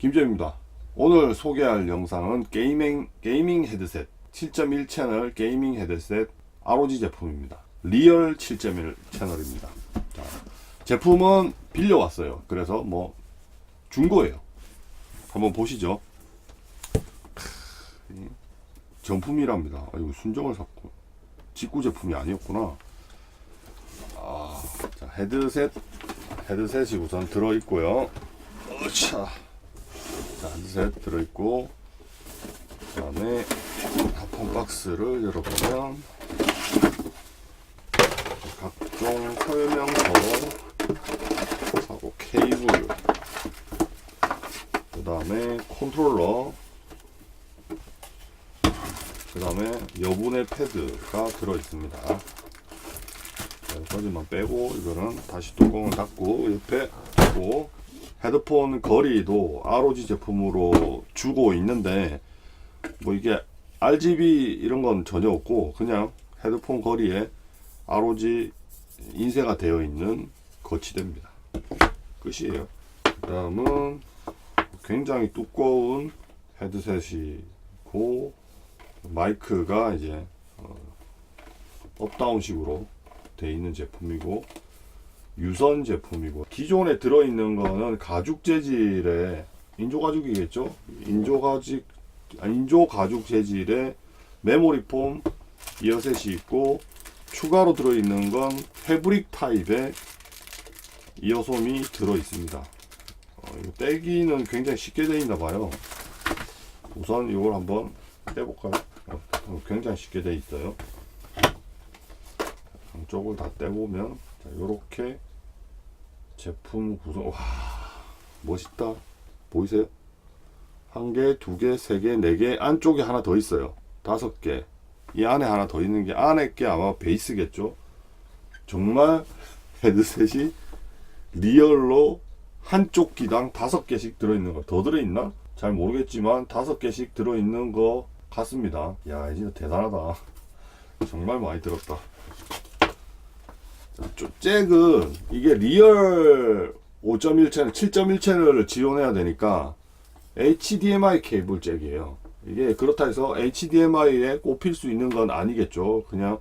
김재입니다. 오늘 소개할 영상은 게이밍 헤드셋 7.1 채널 게이밍 헤드셋 ROG 제품입니다. 리얼 7.1 채널입니다. 자, 제품은 빌려왔어요. 그래서 뭐 중고예요. 한번 보시죠. 정품이랍니다. 이거 순정을 샀고 직구 제품이 아니었구나. 자, 헤드셋이 우선 들어있고요. 자, 헤드셋 들어있고, 그 다음에 하폰 박스를 열어보면 각종 설명서하고 케이블, 그 다음에 컨트롤러, 그 다음에 여분의 패드가 들어있습니다. 여기까지만 빼고, 이거는 다시 뚜껑을 닫고 옆에 두고, 헤드폰 거리도 ROG 제품으로 주고 있는데 뭐 이게 RGB 이런 건 전혀 없고 그냥 헤드폰 거리에 ROG 인쇄가 되어 있는 거치대입니다. 끝이에요. 그 다음은 굉장히 두꺼운 헤드셋이고 마이크가 이제 업다운 식으로 되어 있는 제품이고 유선 제품이고, 기존에 들어있는 거는 가죽 재질의 인조가죽이겠죠. 인조가죽 재질의 메모리 폼 이어셋이 있고, 추가로 들어있는 건 패브릭 타입의 이어솜이 들어있습니다. 이거 떼기는 굉장히 쉽게 되어 있나 봐요. 우선 이걸 한번 떼볼까요? 굉장히 쉽게 되어 있어요. 한쪽을 다 떼보면 자, 요렇게 제품 구성. 와, 멋있다. 보이세요? 한 개, 두 개, 세 개, 네 개, 안쪽에 하나 더 있어요. 5개. 이 안에 하나 더 있는 게 안에 게 아마 베이스겠죠. 정말 헤드셋이 리얼로 한쪽 기당 5개씩 들어있는 거. 더 들어있나? 잘 모르겠지만 5개씩 들어있는 거 같습니다. 야, 진짜 대단하다. 정말 많이 들었다. 잭은 이게 리얼 5.1 채널, 7.1 채널을 지원해야 되니까 HDMI 케이블 잭이에요. 이게 그렇다 해서 HDMI에 꼽힐 수 있는 건 아니겠죠. 그냥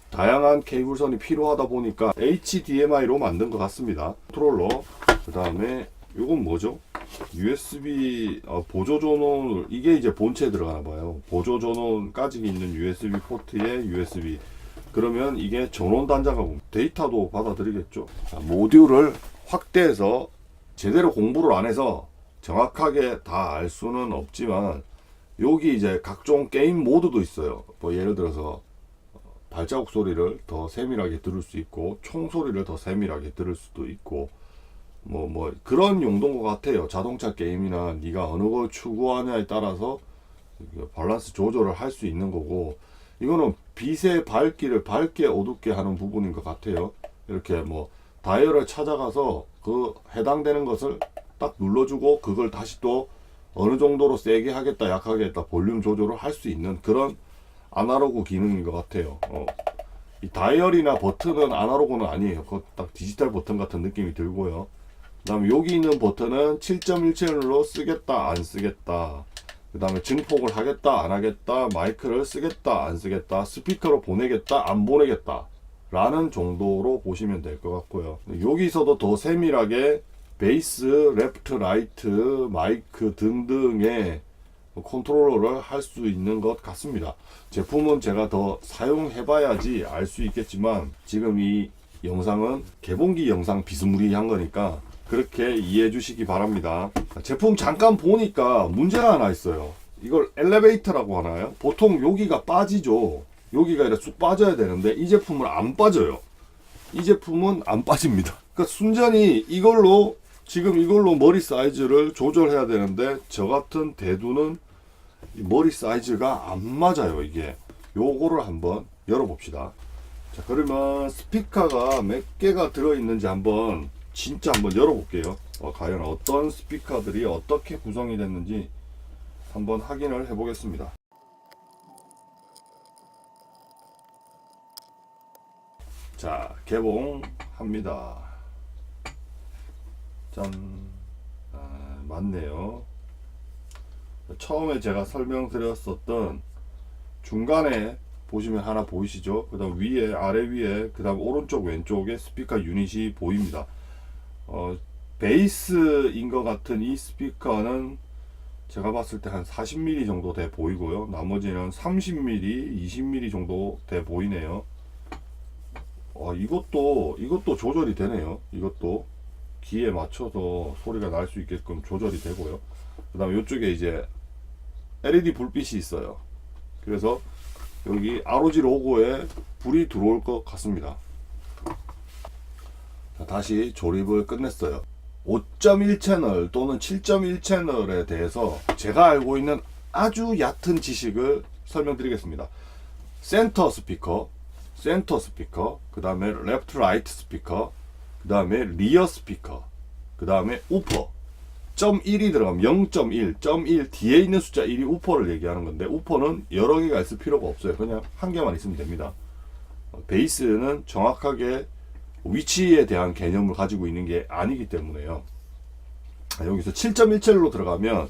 다양한 케이블선이 필요하다 보니까 HDMI로 만든 것 같습니다. 컨트롤러, 그 다음에 이건 뭐죠? USB 보조 전원, 이게 이제 본체에 들어가나 봐요. 보조 전원까지 있는 USB 포트에 USB. 그러면 이게 전원 단자가 데이터도 받아들이겠죠. 자, 모듈을 확대해서 제대로 공부를 안 해서 정확하게 다 알 수는 없지만 여기 이제 각종 게임 모드도 있어요. 뭐 예를 들어서 발자국 소리를 더 세밀하게 들을 수 있고 총 소리를 더 세밀하게 들을 수도 있고 뭐 그런 용도인 것 같아요. 자동차 게임이나 네가 어느 걸 추구하냐에 따라서 밸런스 조절을 할 수 있는 거고, 이거는 빛의 밝기를 밝게 어둡게 하는 부분인 것 같아요. 이렇게 뭐 다이얼을 찾아가서 그 해당되는 것을 딱 눌러주고 그걸 다시 또 어느 정도로 세게 하겠다 약하게 했다 볼륨 조절을 할 수 있는 그런 아날로그 기능인 것 같아요. 이 다이얼이나 버튼은 아날로그는 아니에요. 그거 딱 디지털 버튼 같은 느낌이 들고요. 그 다음에 여기 있는 버튼은 7.1 채널로 쓰겠다 안 쓰겠다, 그 다음에 증폭을 하겠다 안 하겠다, 마이크를 쓰겠다 안 쓰겠다, 스피커로 보내겠다 안 보내겠다 라는 정도로 보시면 될 것 같고요. 여기서도 더 세밀하게 베이스, 레프트, 라이트, 마이크 등등의 컨트롤러를 할 수 있는 것 같습니다. 제품은 제가 더 사용해 봐야지 알 수 있겠지만 지금 이 영상은 개봉기 영상 비스무리한 거니까 그렇게 이해해 주시기 바랍니다. 제품 잠깐 보니까 문제가 하나 있어요. 이걸 엘리베이터라고 하나요? 보통 여기가 빠지죠. 여기가 이렇게 쑥 빠져야 되는데 이 제품은 안 빠져요. 이 제품은 안 빠집니다. 그러니까 순전히 이걸로 지금 이걸로 머리 사이즈를 조절해야 되는데 저 같은 대두는 머리 사이즈가 안 맞아요. 이게 요거를 한번 열어봅시다. 자, 그러면 스피커가 몇 개가 들어있는지 한번 진짜 한번 열어볼게요. 과연 어떤 스피커들이 어떻게 구성이 됐는지 한번 확인을 해보겠습니다. 자, 개봉합니다. 짠. 맞네요. 처음에 제가 설명드렸었던 중간에 보시면 하나 보이시죠? 그 다음 위에, 아래 위에, 그 다음 오른쪽 왼쪽에 스피커 유닛이 보입니다. 베이스인 것 같은 이 스피커는 제가 봤을 때 한 40mm 정도 돼 보이고요. 나머지는 30mm, 20mm 정도 돼 보이네요. 이것도 조절이 되네요. 이것도 귀에 맞춰서 소리가 날 수 있게끔 조절이 되고요. 그 다음에 이쪽에 이제 LED 불빛이 있어요. 그래서 여기 ROG 로고에 불이 들어올 것 같습니다. 자, 다시 조립을 끝냈어요. 5.1 채널 또는 7.1 채널에 대해서 제가 알고 있는 아주 얕은 지식을 설명드리겠습니다. 센터 스피커, 그 다음에 레프트 라이트 스피커, 그 다음에 리어 스피커, 그 다음에 우퍼. 0.1이 들어가면 0.1 뒤에 있는 숫자 1이 우퍼를 얘기하는 건데, 우퍼는 여러 개가 있을 필요가 없어요. 그냥 한 개만 있으면 됩니다. 베이스는 정확하게 위치에 대한 개념을 가지고 있는 게 아니기 때문에요. 여기서 7.1첼로 들어가면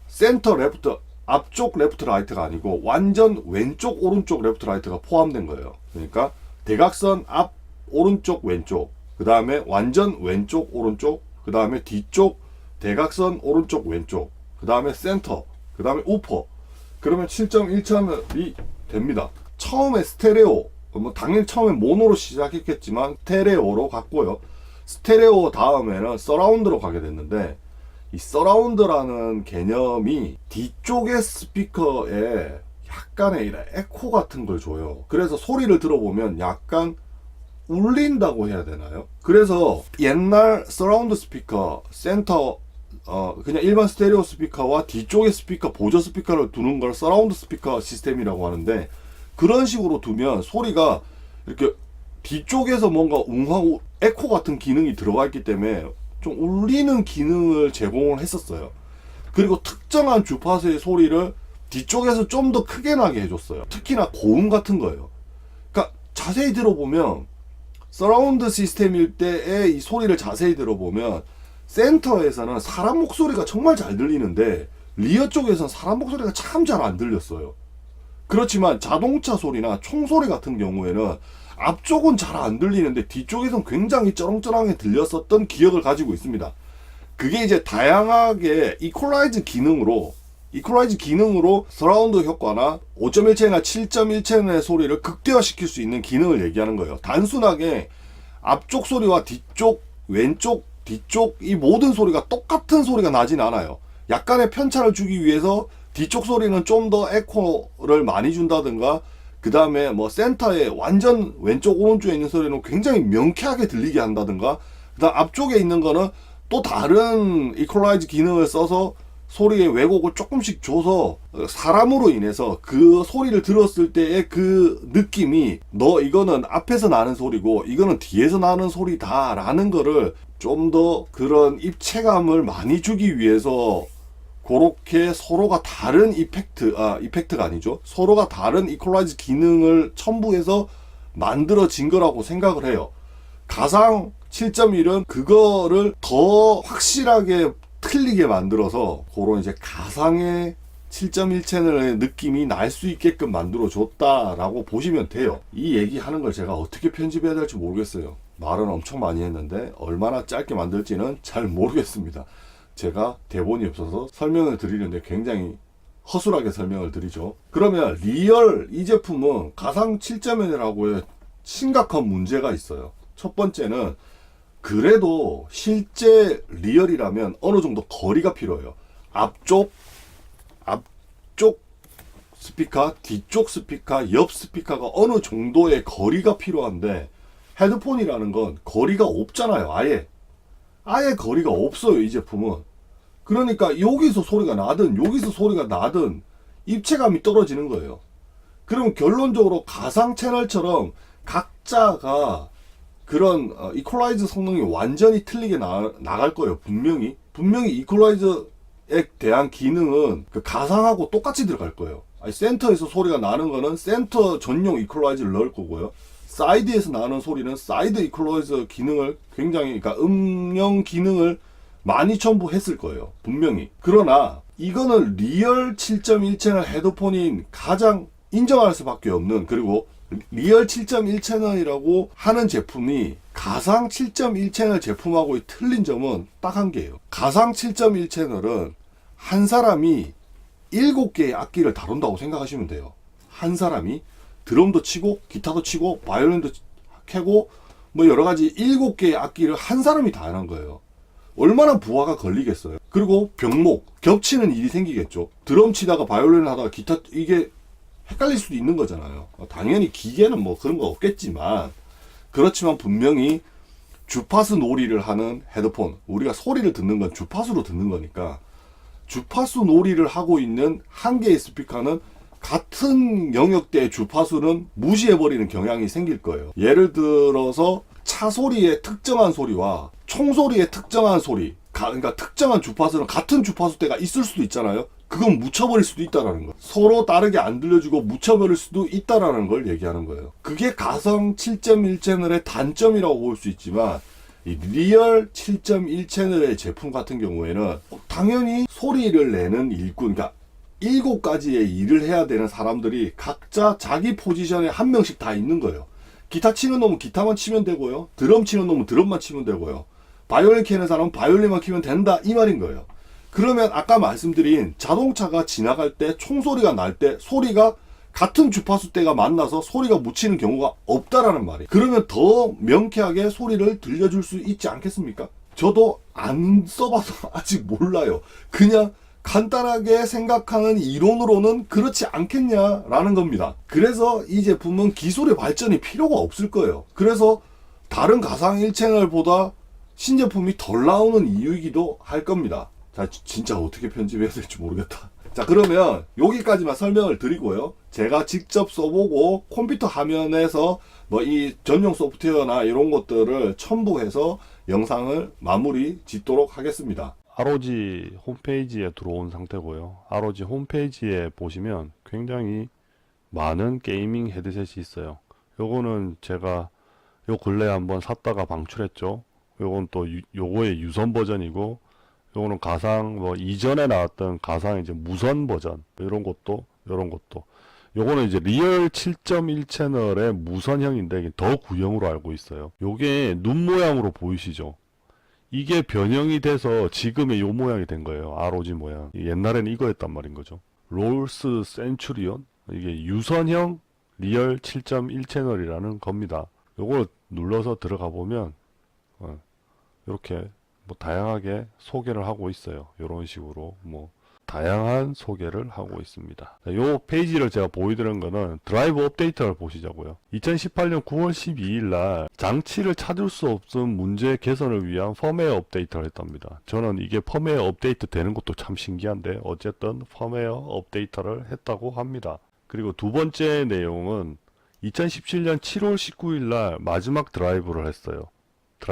센터 레프트, 앞쪽 레프트 라이트가 아니고 완전 왼쪽 오른쪽 레프트 라이트가 포함된 거예요. 그러니까 대각선 앞 오른쪽 왼쪽, 그 다음에 완전 왼쪽 오른쪽, 그 다음에 뒤쪽 대각선 오른쪽 왼쪽, 그 다음에 센터, 그 다음에 우퍼. 그러면 7.1채널이 됩니다. 처음에 스테레오, 당연히 처음에 모노로 시작했겠지만 스테레오로 갔고요. 스테레오 다음에는 서라운드로 가게 됐는데, 이 서라운드라는 개념이 뒤쪽의 스피커에 약간의 에코 같은 걸 줘요. 그래서 소리를 들어보면 약간 울린다고 해야 되나요? 그래서 옛날 서라운드 스피커, 센터, 그냥 일반 스테레오 스피커와 뒤쪽의 스피커, 보조 스피커를 두는 걸 서라운드 스피커 시스템이라고 하는데, 그런 식으로 두면 소리가 이렇게 뒤쪽에서 뭔가 웅하고 에코 같은 기능이 들어가 있기 때문에 좀 울리는 기능을 제공을 했었어요. 그리고 특정한 주파수의 소리를 뒤쪽에서 좀 더 크게 나게 해줬어요. 특히나 고음 같은 거예요. 그러니까 자세히 들어보면 서라운드 시스템일 때의 이 소리를 자세히 들어보면 센터에서는 사람 목소리가 정말 잘 들리는데 리어 쪽에서는 사람 목소리가 참 잘 안 들렸어요. 그렇지만 자동차 소리나 총소리 같은 경우에는 앞쪽은 잘 안 들리는데 뒤쪽에서는 굉장히 쩌렁쩌렁하게 들렸었던 기억을 가지고 있습니다. 그게 이제 다양하게 이퀄라이즈 기능으로 서라운드 효과나 5.1 채널, 7.1 채널의 소리를 극대화시킬 수 있는 기능을 얘기하는 거예요. 단순하게 앞쪽 소리와 뒤쪽, 왼쪽, 뒤쪽 이 모든 소리가 똑같은 소리가 나진 않아요. 약간의 편차를 주기 위해서 뒤쪽 소리는 좀 더 에코를 많이 준다든가, 그 다음에 뭐 센터에 완전 왼쪽 오른쪽에 있는 소리는 굉장히 명쾌하게 들리게 한다든가, 그 다음 앞쪽에 있는 거는 또 다른 이퀄라이즈 기능을 써서 소리의 왜곡을 조금씩 줘서 사람으로 인해서 그 소리를 들었을 때의 그 느낌이 이거는 앞에서 나는 소리고 이거는 뒤에서 나는 소리다 라는 거를 좀 더 그런 입체감을 많이 주기 위해서 그렇게 서로가 다른 이펙트가 아니죠. 서로가 다른 이퀄라이즈 기능을 첨부해서 만들어진 거라고 생각을 해요. 가상 7.1은 그거를 더 확실하게 틀리게 만들어서 그런 이제 가상의 7.1 채널의 느낌이 날 수 있게끔 만들어 줬다라고 보시면 돼요. 이 얘기하는 걸 제가 어떻게 편집해야 될지 모르겠어요. 말은 엄청 많이 했는데 얼마나 짧게 만들지는 잘 모르겠습니다. 제가 대본이 없어서 설명을 드리는데 굉장히 허술하게 설명을 드리죠. 그러면 리얼 이 제품은 가상 7.1이라고 심각한 문제가 있어요. 첫 번째는 그래도 실제 리얼이라면 어느 정도 거리가 필요해요. 앞쪽 스피커, 뒤쪽 스피커, 옆 스피커가 어느 정도의 거리가 필요한데 헤드폰이라는 건 거리가 없잖아요. 아예 거리가 없어요, 이 제품은. 그러니까 여기서 소리가 나든 여기서 소리가 나든 입체감이 떨어지는 거예요. 그럼 결론적으로 가상 채널처럼 각자가 그런 이퀄라이즈 성능이 완전히 틀리게 나갈 거예요. 분명히 이퀄라이즈에 대한 기능은 그 가상하고 똑같이 들어갈 거예요. 센터에서 소리가 나는 거는 센터 전용 이퀄라이즈를 넣을 거고요. 사이드에서 나는 소리는 사이드 이퀄라이저 기능을 굉장히, 그러니까 음영 기능을 많이 첨부했을 거예요. 분명히. 그러나 이거는 리얼 7.1 채널 헤드폰인 가장 인정할 수밖에 없는, 그리고 리얼 7.1 채널이라고 하는 제품이 가상 7.1 채널 제품하고 틀린 점은 딱 한 개예요. 가상 7.1 채널은 한 사람이 7개의 악기를 다룬다고 생각하시면 돼요. 한 사람이 드럼도 치고 기타도 치고 바이올린도 캐고 뭐 여러 가지 7개의 악기를 한 사람이 다 하는 거예요. 얼마나 부하가 걸리겠어요. 그리고 병목, 겹치는 일이 생기겠죠. 드럼 치다가 바이올린 하다가 기타, 이게 헷갈릴 수도 있는 거잖아요. 당연히 기계는 뭐 그런 거 없겠지만, 그렇지만 분명히 주파수 놀이를 하는 헤드폰, 우리가 소리를 듣는 건 주파수로 듣는 거니까 주파수 놀이를 하고 있는 한 개의 스피커는 같은 영역대의 주파수는 무시해버리는 경향이 생길 거예요. 예를 들어서 차 소리의 특정한 소리와 총소리의 특정한 소리, 그러니까 특정한 주파수는 같은 주파수대가 있을 수도 있잖아요. 그건 묻혀버릴 수도 있다라는 거예요. 서로 다르게 안 들려주고 묻혀버릴 수도 있다라는 걸 얘기하는 거예요. 그게 가성 7.1 채널의 단점이라고 볼 수 있지만, 이 리얼 7.1 채널의 제품 같은 경우에는 당연히 소리를 내는 일꾼, 그러니까 7가지의 일을 해야 되는 사람들이 각자 자기 포지션에 한 명씩 다 있는 거예요. 기타 치는 놈은 기타만 치면 되고요. 드럼 치는 놈은 드럼만 치면 되고요. 바이올린 키는 사람은 바이올린만 키면 된다, 이 말인 거예요. 그러면 아까 말씀드린 자동차가 지나갈 때, 총소리가 날 때 소리가 같은 주파수대가 만나서 소리가 묻히는 경우가 없다라는 말이에요. 그러면 더 명쾌하게 소리를 들려줄 수 있지 않겠습니까? 저도 안 써봐서 아직 몰라요. 그냥 간단하게 생각하는 이론으로는 그렇지 않겠냐라는 겁니다. 그래서 이 제품은 기술의 발전이 필요가 없을 거예요. 그래서 다른 가상 1채널보다 신제품이 덜 나오는 이유이기도 할 겁니다. 자, 진짜 어떻게 편집해야 될지 모르겠다. 자, 그러면 여기까지만 설명을 드리고요. 제가 직접 써보고 컴퓨터 화면에서 뭐 이 전용 소프트웨어나 이런 것들을 첨부해서 영상을 마무리 짓도록 하겠습니다. ROG 홈페이지에 들어온 상태고요. ROG 홈페이지에 보시면 굉장히 많은 게이밍 헤드셋이 있어요. 요거는 제가 요 근래에 한번 샀다가 방출했죠. 요건 또 요거의 유선 버전이고, 요거는 가상 뭐 이전에 나왔던 가상 이제 무선 버전, 이런 것도 요거는 이제 리얼 7.1 채널의 무선형인데 더 구형으로 알고 있어요. 요게 눈 모양으로 보이시죠? 이게 변형이 돼서 지금의 요 모양이 된 거예요. ROG 모양. 옛날에는 이거였단 말인 거죠. 롤스 센츄리온, 이게 유선형 리얼 7.1 채널이라는 겁니다. 요걸 눌러서 들어가 보면 이렇게 뭐 다양하게 소개를 하고 있어요. 이런 식으로 뭐 다양한 소개를 하고 있습니다. 요 페이지를 제가 보여드린 거는 드라이브 업데이터를 보시자고요. 2018년 9월 12일 날 장치를 찾을 수 없은 문제 개선을 위한 펌웨어 업데이터를 했답니다. 저는 이게 펌웨어 업데이트 되는 것도 참 신기한데, 어쨌든 펌웨어 업데이터를 했다고 합니다. 그리고 두 번째 내용은 2017년 7월 19일 날 마지막 드라이브를 했어요.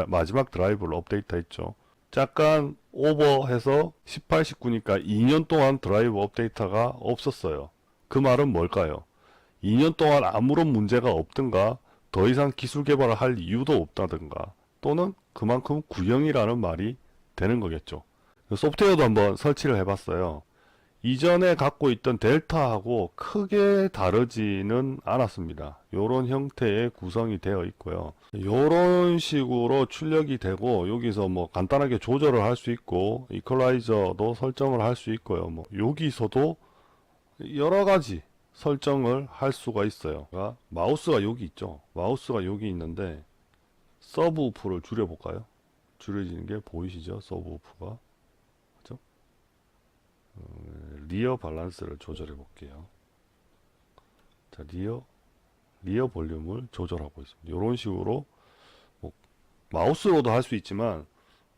마지막 드라이브를 업데이트 했죠. 약간 오버해서 18, 19니까 2년 동안 드라이브 업데이터가 없었어요. 그 말은 뭘까요? 2년 동안 아무런 문제가 없든가, 더 이상 기술 개발을 할 이유도 없다든가, 또는 그만큼 구형이라는 말이 되는 거겠죠. 소프트웨어도 한번 설치를 해봤어요. 이전에 갖고 있던 델타하고 크게 다르지는 않았습니다. 이런 형태의 구성이 되어 있고요. 이런 식으로 출력이 되고, 여기서 뭐 간단하게 조절을 할 수 있고, 이퀄라이저도 설정을 할 수 있고요. 뭐 여기서도 여러 가지 설정을 할 수가 있어요. 마우스가 여기 있죠. 마우스가 여기 있는데 서브우프를 줄여볼까요? 줄여지는 게 보이시죠? 서브우프가. 리어 밸런스를 조절해 볼게요. 자, 리어 볼륨을 조절하고 있습니다. 이런 식으로 뭐 마우스로도 할 수 있지만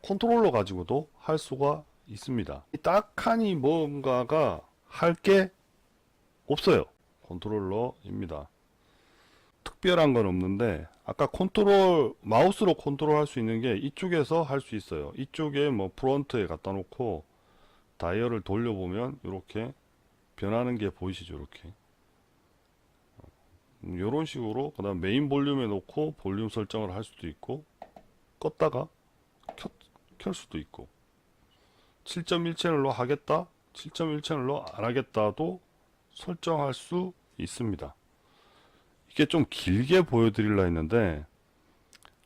컨트롤러 가지고도 할 수가 있습니다. 딱하니 뭔가가 할 게 없어요. 컨트롤러입니다. 특별한 건 없는데, 아까 마우스로 컨트롤 할 수 있는 게 이쪽에서 할 수 있어요. 이쪽에 뭐 프론트에 갖다 놓고 다이얼을 돌려보면 이렇게 변하는 게 보이시죠? 이렇게 이런 식으로. 그 다음 메인 볼륨에 놓고 볼륨 설정을 할 수도 있고, 껐다가 켤 수도 있고, 7.1 채널로 하겠다, 7.1 채널로 안 하겠다도 설정할 수 있습니다. 이게 좀 길게 보여드리려 했는데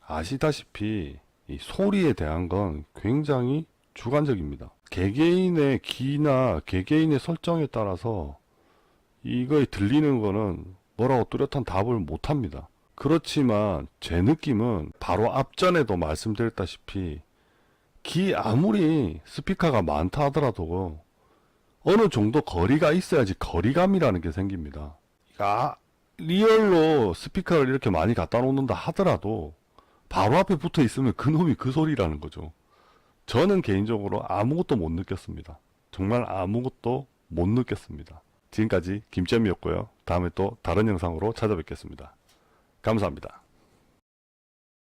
아시다시피 이 소리에 대한 건 굉장히 주관적입니다. 개개인의 귀나 개개인의 설정에 따라서 이거에 들리는 거는 뭐라고 뚜렷한 답을 못 합니다. 그렇지만 제 느낌은 바로 앞전에도 말씀드렸다시피 귀 아무리 스피커가 많다 하더라도 어느 정도 거리가 있어야지 거리감이라는 게 생깁니다. 리얼로 스피커를 이렇게 많이 갖다 놓는다 하더라도 바로 앞에 붙어 있으면 그놈이 그 소리라는 거죠. 저는 개인적으로 아무것도 못 느꼈습니다. 정말 아무것도 못 느꼈습니다. 지금까지 김잼이었고요. 다음에 또 다른 영상으로 찾아뵙겠습니다. 감사합니다.